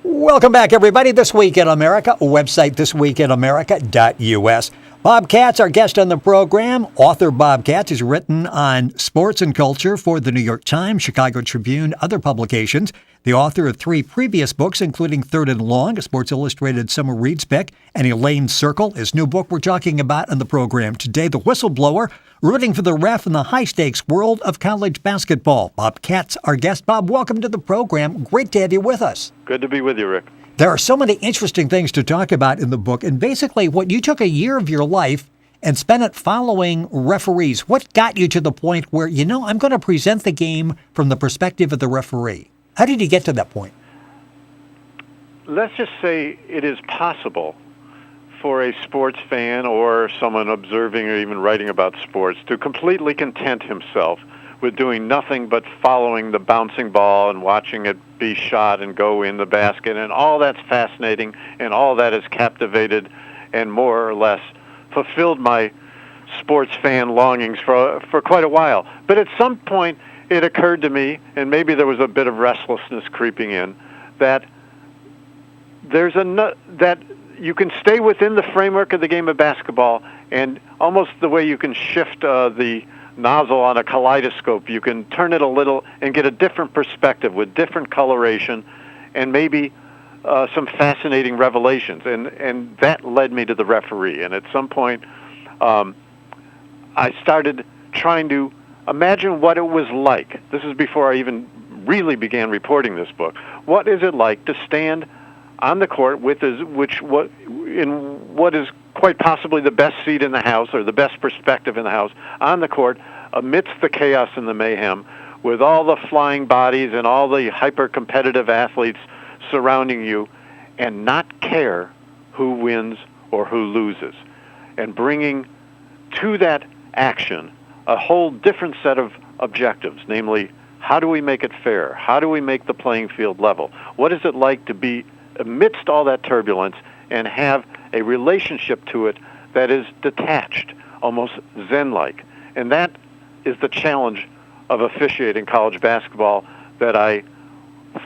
Welcome back, everybody. This Week in America, website thisweekinamerica.us. Bob Katz, our guest on the program. Author Bob Katz has written on sports and culture for the New York Times, Chicago Tribune, other publications. The author of 3 previous books, including Third and Long, a Sports Illustrated Summer Reads pick, and Elaine Circle, his new book we're talking about on the program today, The Whistleblower, rooting for the ref in the high-stakes world of college basketball. Bob Katz, our guest. Bob, welcome to the program. Great to have you with us. Good to be with you, Rick. There are so many interesting things to talk about in the book, and basically what you took a year of your life and spent it following referees. What got you to the point where, I'm going to present the game from the perspective of the referee? How did you get to that point? Let's just say it is possible for a sports fan or someone observing or even writing about sports to completely content himself with doing nothing but following the bouncing ball and watching it be shot and go in the basket, and all that's fascinating, and all that has captivated and more or less fulfilled my sports fan longings for quite a while. But at some point it occurred to me, and maybe there was a bit of restlessness creeping in, that that you can stay within the framework of the game of basketball, and almost the way you can shift the nozzle on a kaleidoscope, you can turn it a little and get a different perspective with different coloration and maybe some fascinating revelations. And that led me to the referee. And at some point, I started trying to imagine what it was like. This is before I even really began reporting this book. What is it like to stand on the court what is quite possibly the best seat in the house, or the best perspective in the house, on the court amidst the chaos and the mayhem, with all the flying bodies and all the hyper-competitive athletes surrounding you, and not care who wins or who loses, and bringing to that action a whole different set of objectives, namely, how do we make it fair? How do we make the playing field level? What is it like to be amidst all that turbulence and have a relationship to it that is detached, almost Zen-like? And that is the challenge of officiating college basketball that I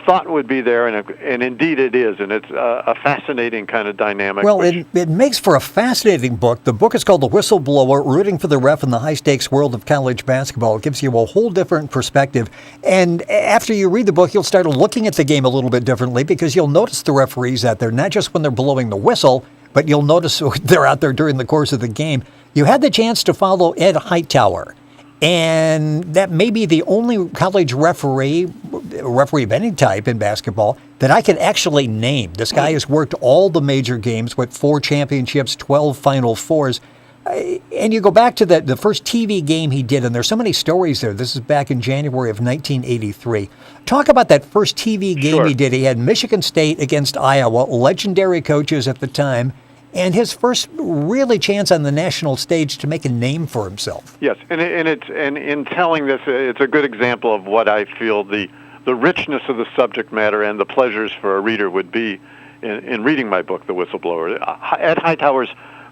thought would be there, and indeed it is, and it's a fascinating kind of dynamic. Well, it makes for a fascinating book. The book is called The Whistleblower, Rooting for the Ref in the High-Stakes World of College Basketball. It gives you a whole different perspective. And after you read the book, you'll start looking at the game a little bit differently, because you'll notice the referees out there, not just when they're blowing the whistle, but you'll notice they're out there during the course of the game. You had the chance to follow Ed Hightower, and that may be the only college referee of any type in basketball that I can actually name. This guy has worked all the major games with 4 championships, 12 Final Fours. And you go back to the first TV game he did, and there's so many stories there. This is back in January of 1983. Talk about that first TV game Sure. he did. He had Michigan State against Iowa, legendary coaches at the time, and his first really chance on the national stage to make a name for himself. Yes, and in telling this, it's a good example of what I feel the richness of the subject matter and the pleasures for a reader would be in reading my book, The Whistleblower. Ed Hightower's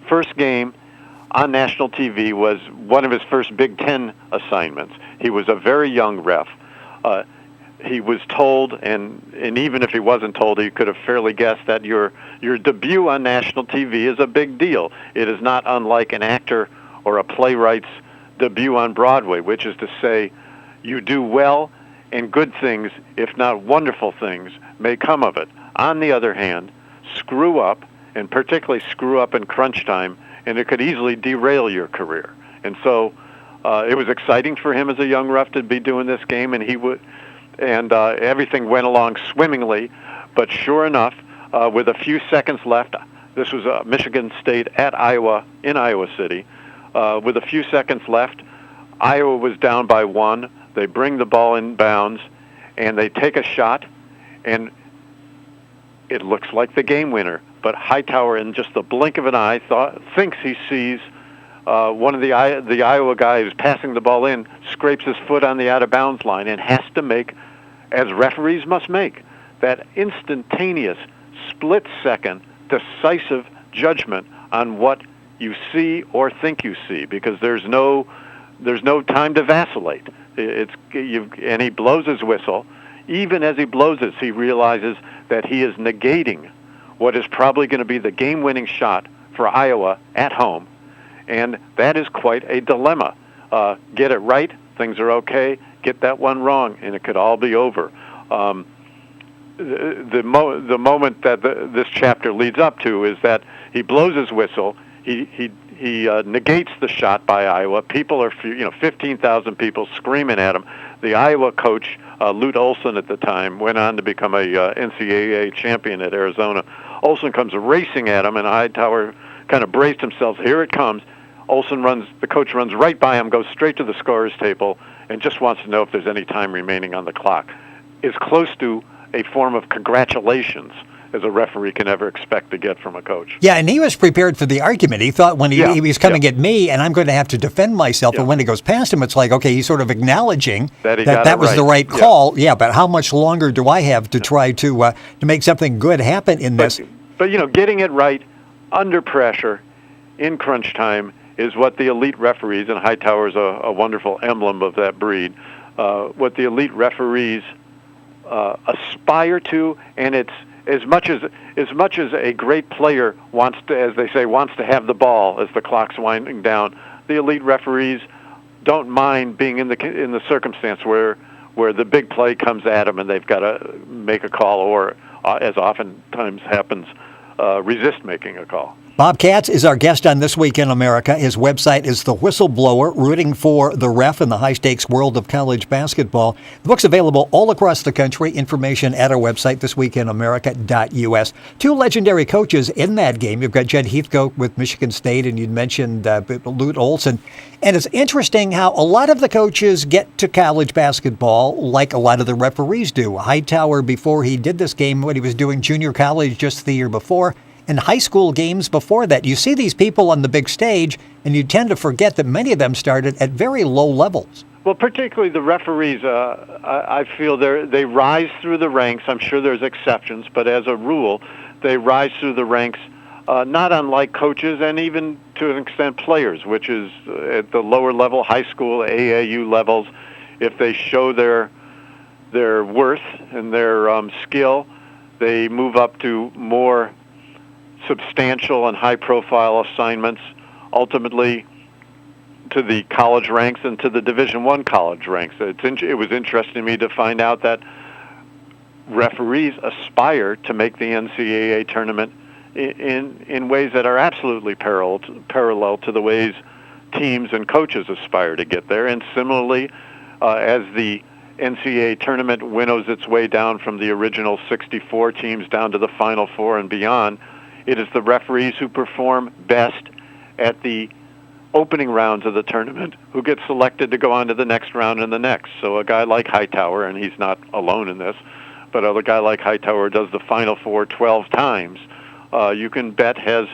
first game on national TV was one of his first Big Ten assignments. He was a very young ref. He was told, and even if he wasn't told, he could have fairly guessed that your debut on national TV is a big deal. It is not unlike an actor or a playwright's debut on Broadway, which is to say, you do well, and good things, if not wonderful things, may come of it. On the other hand, screw up, and particularly screw up in crunch time, and it could easily derail your career. And so it was exciting for him as a young ref to be doing this game, and everything went along swimmingly. But sure enough, with a few seconds left, this was Michigan State at Iowa in Iowa City. With a few seconds left, Iowa was down by 1. They bring the ball in bounds, and they take a shot, and it looks like the game winner. But Hightower, in just the blink of an eye, thinks he sees one of the Iowa guys passing the ball in, scrapes his foot on the out-of-bounds line, and has to make, as referees must make, that instantaneous, split-second, decisive judgment on what you see or think you see, because there's no time to vacillate. And he blows his whistle. even as he blows it, he realizes that he is negating what is probably going to be the game-winning shot for Iowa at home, and that is quite a dilemma. Get it right, things are okay. Get that one wrong, and it could all be over. The moment that this chapter leads up to is that he blows his whistle. He negates the shot by Iowa. People are, 15,000 people screaming at him. The Iowa coach, Lute Olson at the time, went on to become a NCAA champion at Arizona. Olson comes racing at him, and Hightower kind of braced himself. Here it comes. The coach runs right by him, goes straight to the scorer's table, and just wants to know if there's any time remaining on the clock. Is close to a form of congratulations as a referee can ever expect to get from a coach. Yeah, and he was prepared for the argument. He thought when he was coming at me and I'm going to have to defend myself, and when he goes past him, it's like, okay, he's sort of acknowledging that was the right call. Yeah, but how much longer do I have to try to make something good happen in this? But getting it right under pressure in crunch time is what the elite referees, and Hightower is a wonderful emblem of that breed, what the elite referees aspire to, and it's as much as a great player wants to, as they say, wants to have the ball as the clock's winding down. The elite referees don't mind being in the circumstance where the big play comes at them and they've got to make a call, or as oftentimes happens, resist making a call. Bob Katz is our guest on This Week in America. His website is The Whistleblower, rooting for the ref in the high-stakes world of college basketball. The book's available all across the country. Information at our website, thisweekinamerica.us. Two legendary coaches in that game. You've got Jed Heathcote with Michigan State, and you'd mentioned Lute Olson. And it's interesting how a lot of the coaches get to college basketball like a lot of the referees do. Hightower, before he did this game, what he was doing junior college just the year before, and high school games before that. You see these people on the big stage, and you tend to forget that many of them started at very low levels. Well, particularly the referees, I feel they rise through the ranks. I'm sure there's exceptions, but as a rule, they rise through the ranks, not unlike coaches and even to an extent players, which is at the lower level, high school, AAU levels. If they show their worth and their skill, they move up to more substantial and high-profile assignments, ultimately to the college ranks and to the Division I college ranks. It was interesting to me to find out that referees aspire to make the NCAA tournament in ways that are absolutely parallel to the ways teams and coaches aspire to get there. And similarly, as the NCAA tournament winnows its way down from the original 64 teams down to the Final Four and beyond, it is the referees who perform best at the opening rounds of the tournament who get selected to go on to the next round and the next. So a guy like Hightower, and he's not alone in this, but a guy like Hightower does the Final Four 12 times, you can bet has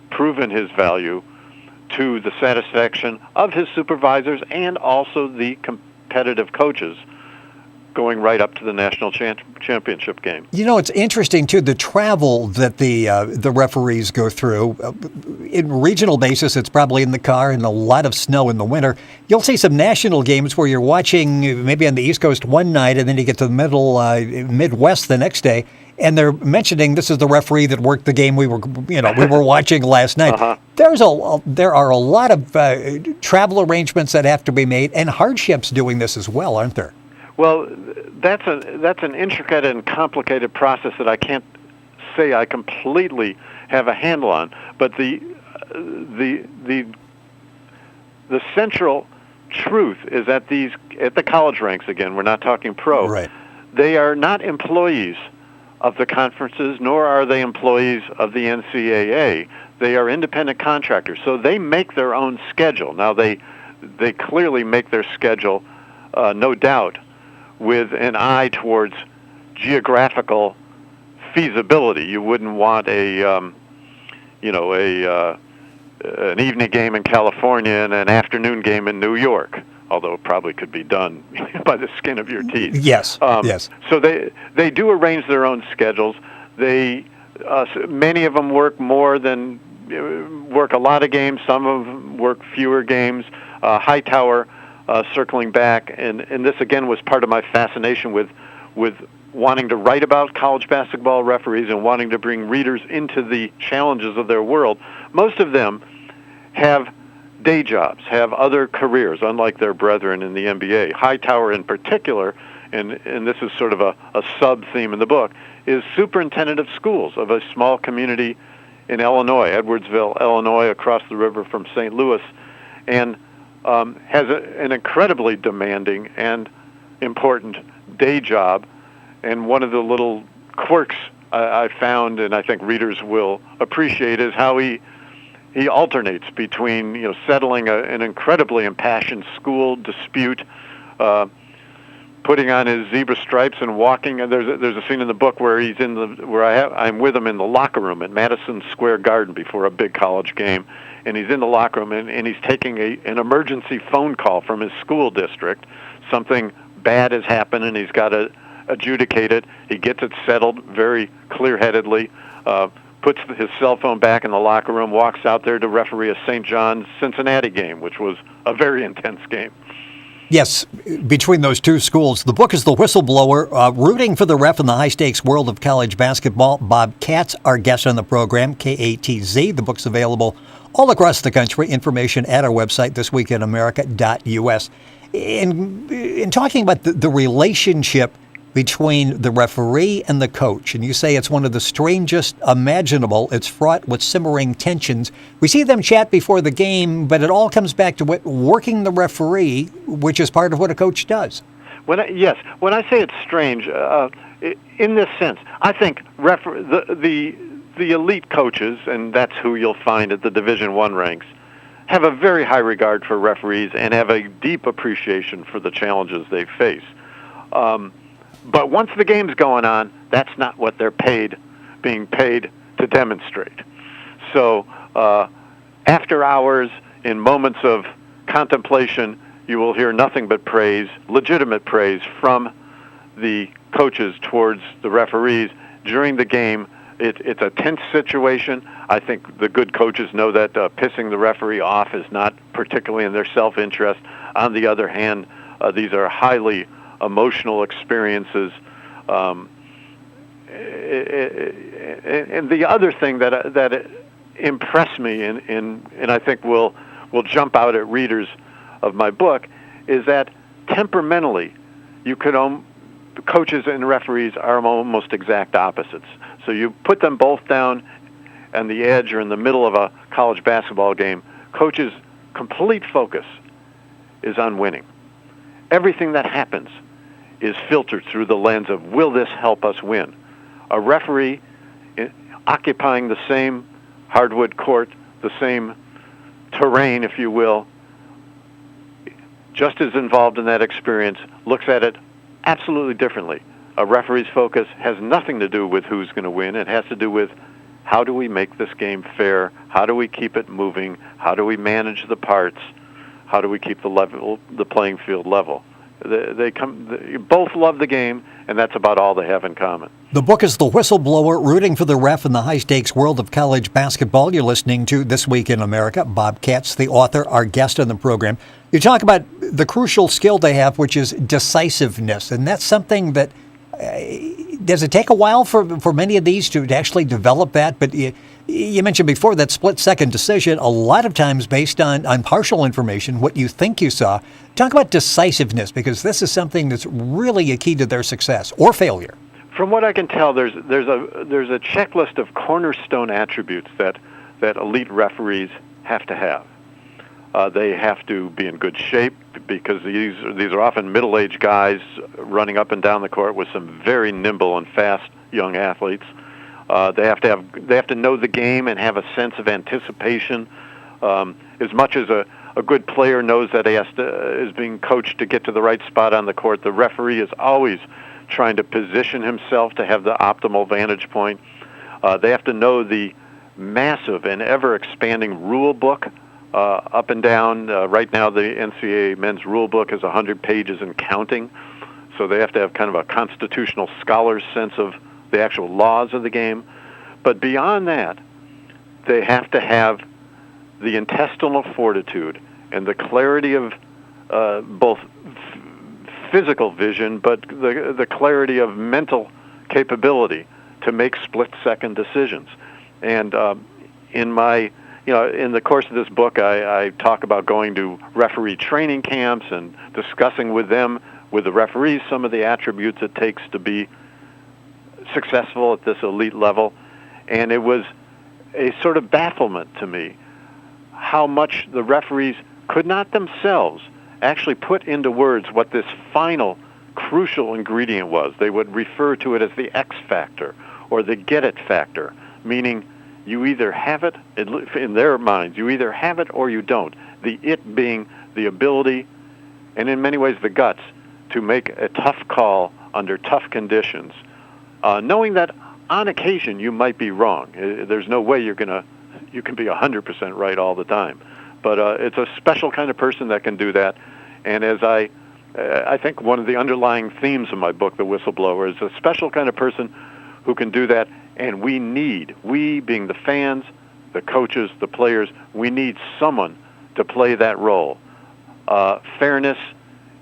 proven his value to the satisfaction of his supervisors and also the competitive coaches going right up to the national championship game. You know, it's interesting, too, the travel that the referees go through. In regional basis, it's probably in the car and a lot of snow in the winter. You'll see some national games where you're watching maybe on the East Coast one night and then you get to the Midwest the next day, and they're mentioning this is the referee that worked the game we were watching last night. Uh-huh. There are a lot of travel arrangements that have to be made and hardships doing this as well, aren't there? Well, that's an intricate and complicated process that I can't say I completely have a handle on. But the central truth is that at the college ranks, again, we're not talking pro. Right. They are not employees of the conferences, nor are they employees of the NCAA. They are independent contractors, so they make their own schedule. Now they clearly make their schedule, no doubt, with an eye towards geographical feasibility. You wouldn't want an evening game in California and an afternoon game in New York, although it probably could be done by the skin of your teeth. Yes. Yes. So they do arrange their own schedules. Many of them work work a lot of games. Some of them work fewer games. Hightower, circling back, and this again was part of my fascination with with wanting to write about college basketball referees and wanting to bring readers into the challenges of their world, most of them have day jobs, have other careers, unlike their brethren in the NBA. Hightower in particular, and this is sort of a sub-theme in the book, is superintendent of schools of a small community in Illinois, Edwardsville, Illinois, across the river from St. Louis, and has an incredibly demanding and important day job. And one of the little quirks I found, and I think readers will appreciate, is how he alternates between settling an incredibly impassioned school dispute, putting on his zebra stripes and walking. And there's a scene in the book where I'm with him in the locker room at Madison Square Garden before a big college game, and he's in the locker room and he's taking an emergency phone call from his school district. Something bad has happened and he's got to adjudicate it. He gets it settled very clear-headedly, puts his cell phone back in the locker room, walks out there to referee a St. John's Cincinnati game, which was a very intense game. Yes, between those two schools. The book is The Whistleblower, Rooting for the Ref in the High-Stakes World of College Basketball. Bob Katz, our guest on the program, Katz. The book's available all across the country. Information at our website, thisweekinamerica.us. In talking about the relationship between the referee and the coach, and you say it's one of the strangest imaginable. It's fraught with simmering tensions. We see them chat before the game, but it all comes back to working the referee, which is part of what a coach does. When I say it's strange, in this sense, I think the elite coaches, and that's who you'll find at the Division I ranks, have a very high regard for referees and have a deep appreciation for the challenges they face. But once the game's going on, that's not what they're being paid to demonstrate. So after hours, in moments of contemplation, you will hear nothing but praise, legitimate praise from the coaches towards the referees. During the game, it's a tense situation. I think the good coaches know that pissing the referee off is not particularly in their self-interest. On the other hand, these are highly emotional experiences. And the other thing that impressed me and I think will jump out at readers of my book is that temperamentally, coaches and referees are almost exact opposites. So you put them both down on the edge or in the middle of a college basketball game. Coaches' complete focus is on winning. Everything that happens is filtered through the lens of, will this help us win? A referee occupying the same hardwood court, the same terrain, if you will, just as involved in that experience, looks at it absolutely differently. A referee's focus has nothing to do with who's going to win. It has to do with, how do we make this game fair? How do we keep it moving? How do we manage the parts? How do we keep the playing field level? They both love the game, and that's about all they have in common. The book is The Whistleblower, Rooting for the Ref in the High-Stakes World of College Basketball. You're listening to This Week in America. Bob Katz, the author, our guest on the program. You talk about the crucial skill they have, which is decisiveness, and that's something that does it take a while for many of these to actually develop that? But you mentioned before that split-second decision, a lot of times based on partial information, what you think you saw. Talk about decisiveness, because this is something that's really a key to their success or failure. From what I can tell, there's a checklist of cornerstone attributes that elite referees have to have. They have to be in good shape, because these are often middle-aged guys running up and down the court with some very nimble and fast young athletes. They have to know the game and have a sense of anticipation. As much as a good player knows that he is being coached to get to the right spot on the court, the referee is always trying to position himself to have the optimal vantage point. They have to know the massive and ever-expanding rule book up and down. Right now, the NCAA men's rule book is 100 pages and counting, so they have to have kind of a constitutional scholar's sense of the actual laws of the game. But beyond that, they have to have the intestinal fortitude and the clarity of both physical vision, but the clarity of mental capability to make split-second decisions. And in the course of this book, I talk about going to referee training camps and discussing with them, with the referees, some of the attributes it takes to be successful at this elite level. And it was a sort of bafflement to me how much the referees could not themselves actually put into words what this final crucial ingredient was. They would refer to it as the X factor or the get it factor, meaning you either have it, in their minds, you either have it or you don't. The it being the ability, and in many ways the guts, to make a tough call under tough conditions, knowing that on occasion you might be wrong. There's no way you can be 100% right all the time. But it's a special kind of person that can do that. And as I think one of the underlying themes of my book, The Whistleblower, is a special kind of person who can do that. And we being the fans, the coaches, the players, we need someone to play that role. Fairness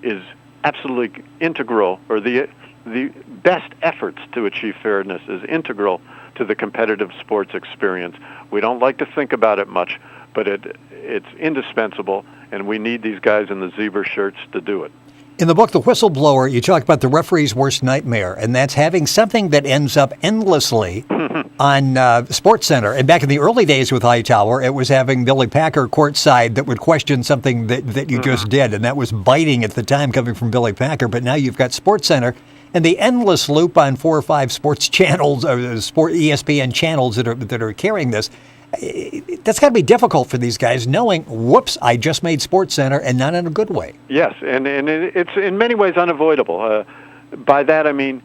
is absolutely integral, or the best efforts to achieve fairness is integral to the competitive sports experience. We don't like to think about it much, but it's indispensable, and we need these guys in the zebra shirts to do it. In the book, The Whistleblower, you talk about the referee's worst nightmare, and that's having something that ends up endlessly on SportsCenter. And back in the early days with Hightower, it was having Billy Packer courtside that would question something that you just did, and that was biting at the time coming from Billy Packer. But now you've got SportsCenter and the endless loop on 4 or 5 sports channels, ESPN channels that are carrying this. That's got to be difficult for these guys, knowing, whoops, I just made SportsCenter, and not in a good way. Yes, and it's in many ways unavoidable. By that I mean,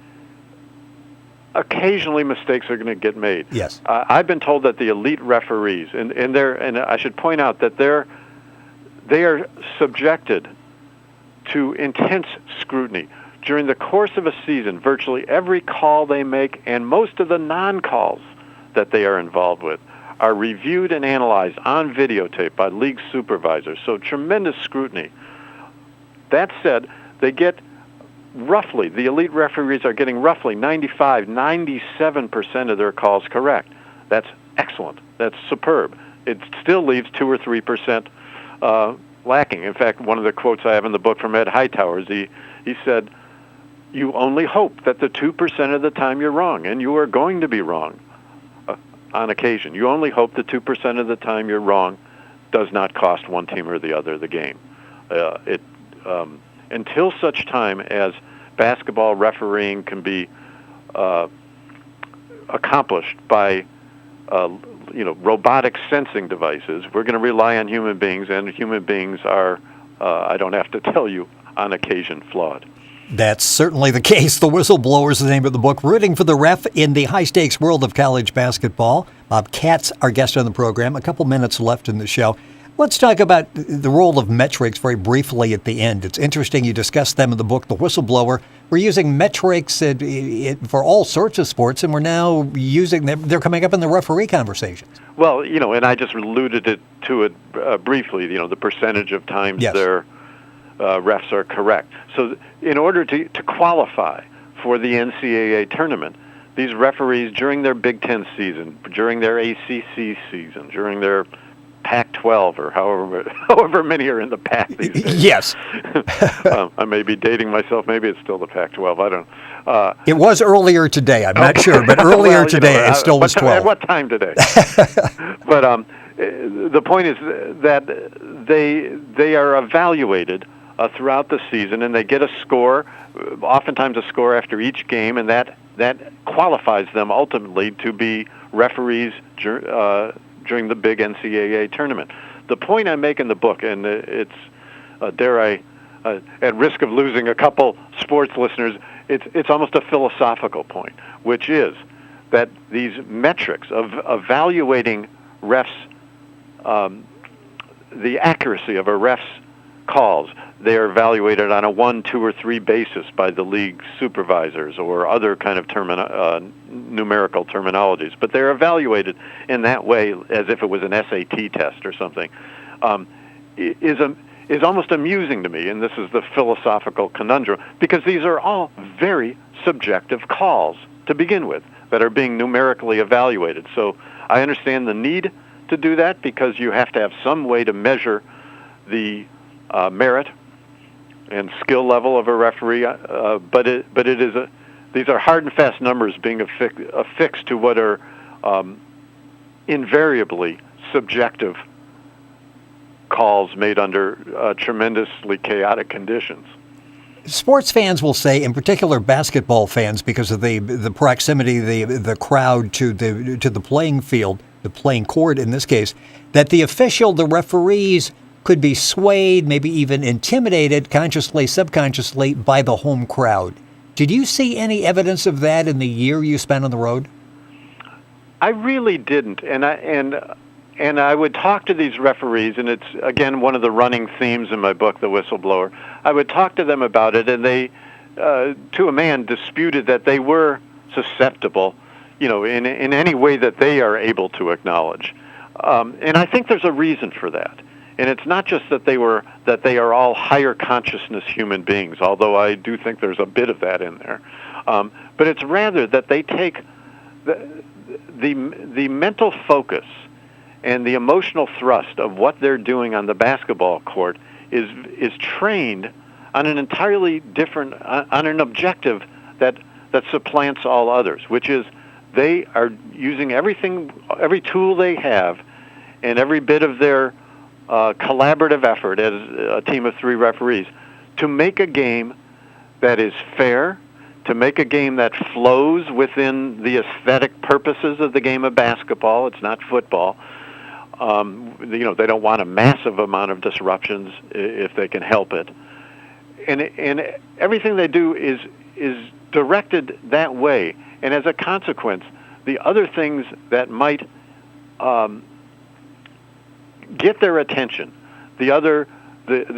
occasionally mistakes are going to get made. Yes. I've been told that the elite referees, and I should point out that they are subjected to intense scrutiny. During the course of a season, virtually every call they make and most of the non-calls that they are involved with are reviewed and analyzed on videotape by league supervisors, so tremendous scrutiny. That said, they get roughly, the elite referees are getting roughly 97% of their calls correct. That's excellent. That's superb. It still leaves 2 or 3% lacking. In fact, one of the quotes I have in the book from Ed Hightower is he said, "You only hope that the 2% of the time you're wrong, and you are going to be wrong. On occasion, you only hope the 2% of the time you're wrong does not cost one team or the other the game." Until such time as basketball refereeing can be accomplished by robotic sensing devices, we're going to rely on human beings, and human beings are, I don't have to tell you, on occasion flawed. That's certainly the case. The Whistleblower is the name of the book. Rooting for the ref in the high-stakes world of college basketball. Bob Katz, our guest on the program. A couple minutes left in the show. Let's talk about the role of metrics very briefly at the end. It's interesting you discussed them in the book, The Whistleblower. We're using metrics for all sorts of sports, and we're now using them. They're coming up in the referee conversations. Well, and I just alluded to it briefly, the percentage of times their refs are correct. So in order to qualify for the NCAA tournament, these referees, during their Big Ten season, during their ACC season, during their Pac-12, or however many are in the Pac these days. Yes. I may be dating myself. Maybe it's still the Pac-12. I don't know. It was earlier today. I'm not sure, but earlier today it still was 12. At what time today? But the point is that they are evaluated throughout the season, and they get a score, oftentimes a score after each game, and that qualifies them ultimately to be referees during the big NCAA tournament. The point I make in the book, and it's, at risk of losing a couple sports listeners, it's almost a philosophical point, which is that these metrics of evaluating refs, the accuracy of a ref's calls, they are evaluated on a 1, 2, or 3 basis by the league supervisors or other kind of numerical terminologies. But they're evaluated in that way as if it was an SAT test or something. Is is almost amusing to me, and this is the philosophical conundrum, because these are all very subjective calls to begin with that are being numerically evaluated. So I understand the need to do that because you have to have some way to measure the merit and skill level of a referee, but these are hard and fast numbers being affixed to what are invariably subjective calls made under tremendously chaotic conditions. Sports fans will say, in particular basketball fans, because of the proximity, the crowd to the playing field, the playing court in this case, that the referees could be swayed, maybe even intimidated, consciously, subconsciously, by the home crowd. Did you see any evidence of that in the year you spent on the road? I really didn't, and I would talk to these referees, and it's, again, one of the running themes in my book, The Whistleblower. I would talk to them about it, and they, to a man, disputed that they were susceptible, in any way that they are able to acknowledge. And I think there's a reason for that. And it's not just that they are all higher consciousness human beings, although I do think there's a bit of that in there. But it's rather that they take the mental focus and the emotional thrust of what they're doing on the basketball court is trained on an entirely different, on an objective that supplants all others, which is they are using every tool they have, and every bit of their collaborative effort as a team of 3 referees to make a game that is fair, to make a game that flows within the aesthetic purposes of the game of basketball. It's not football. They don't want a massive amount of disruptions if they can help it. And everything they do is directed that way. And as a consequence, the other things that might get their attention, the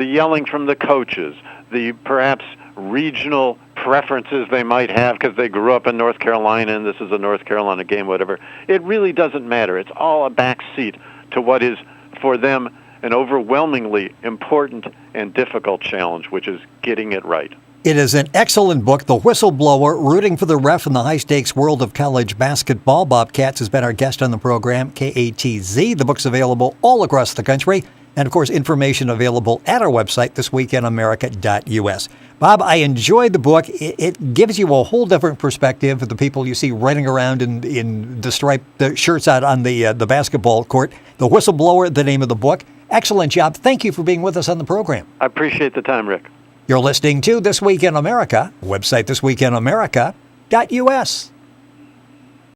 yelling from the coaches, the perhaps regional preferences they might have because they grew up in North Carolina and this is a North Carolina game, whatever, it really doesn't matter. It's all a backseat to what is, for them, an overwhelmingly important and difficult challenge, which is getting it right. It is an excellent book, The Whistleblower, Rooting for the Ref in the High-Stakes World of College Basketball. Bob Katz has been our guest on the program, KATZ. The book's available all across the country. And, of course, information available at our website, thisweekinamerica.us. Bob, I enjoyed the book. It gives you a whole different perspective of the people you see running around in the striped shirts out on the basketball court. The Whistleblower, the name of the book. Excellent job. Thank you for being with us on the program. I appreciate the time, Rick. You're listening to This Week in America, website thisweekinamerica.us.